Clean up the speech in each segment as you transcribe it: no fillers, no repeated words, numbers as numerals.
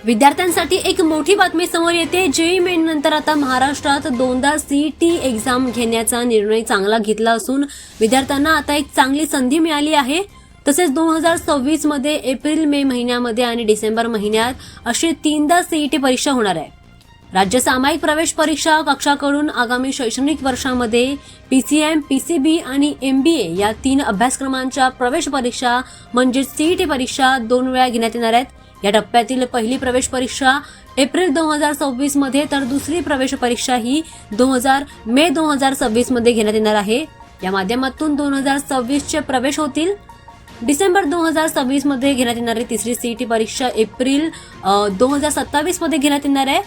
विद्यार्थ्यांसाठी एक मोठी बातमी समोर येते। जेईई मेन नंतर आता महाराष्ट्रात दोनदा सीईटी एक्झाम घेण्याचा निर्णय चांगला घेतला असून विद्यार्थ्यांना आता एक चांगली संधी मिळाली आहे। तसेच 2026 मध्ये एप्रिल मे महिन्यामध्ये आणि डिसेंबर महिन्यात अशी तीनदा सीईटी परीक्षा होणार आहे। राज्य सामायिक प्रवेश परीक्षा कक्षाकडून आगामी शैक्षणिक वर्षामध्ये पीसीएम, पीसीबी आणि एमबीए या 3 अभ्यासक्रमांच्या प्रवेश परीक्षा म्हणजे सीईटी परीक्षा 2 वेळा घेण्यात येणार आहेत। या टप्प्यातील पहिली प्रवेश परीक्षा एप्रिल 2026 मध्ये तर दुसरी प्रवेश परीक्षा ही मे 2026 मध्ये घेण्यात येणार आहे। या माध्यमातून 2026 चे प्रवेश होतील। डिसेंबर 2026 मध्ये घेण्यात येणारी तिसरी सीईटी परीक्षा एप्रिल 2027 मध्ये घेण्यात येणार आहे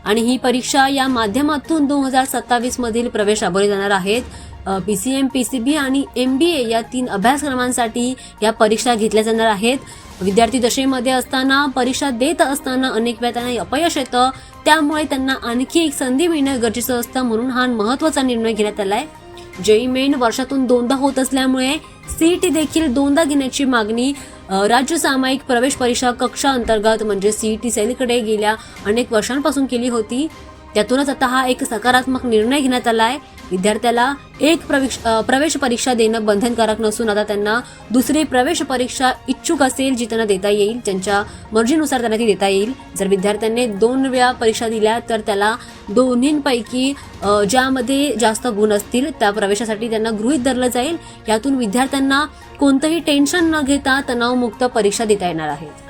आणि ही परीक्षा या माध्यमातून 2027 मधील प्रवेश राबवले जाणार आहेत। पीसीएम, पीसीबी आणि एमबीए या 3 अभ्यासक्रमांसाठी या परीक्षा घेतल्या जाणार आहेत। विद्यार्थी दशेमध्ये असताना परीक्षा देत असताना अनेक वेळा त्यांना अपयश येतं, त्यामुळे त्यांना आणखी एक संधी मिळणं गरजेचं असतं, म्हणून हा महत्त्वाचा निर्णय घेण्यात आलाय। जेईई मेन वर्षातून 2दा होत असल्यामुळे सीईटी देखील 2दा घेण्याची मागणी राज्य सामायिक प्रवेश परीक्षा कक्षा अंतर्गत म्हणजे सीईटी सेलकडे गेल्या अनेक वर्षांपासून केली होती। त्यातूनच आता हा एक सकारात्मक निर्णय घेण्यात आलाय। विद्यार्थ्याला एक प्रवेश परीक्षा देणं बंधनकारक नसून आता त्यांना दुसरी प्रवेश परीक्षा इच्छुक असेल जी त्यांना देता येईल, त्यांच्या मर्जीनुसार त्यांना ती देता येईल। जर विद्यार्थ्यांनी 2 वेळा परीक्षा दिल्या तर त्याला दोन्हींपैकी ज्यामध्ये जास्त गुण असतील त्या प्रवेशासाठी त्यांना गृहीत धरलं जाईल। यातून विद्यार्थ्यांना कोणतंही टेन्शन न घेता तणावमुक्त परीक्षा देता येणार आहे।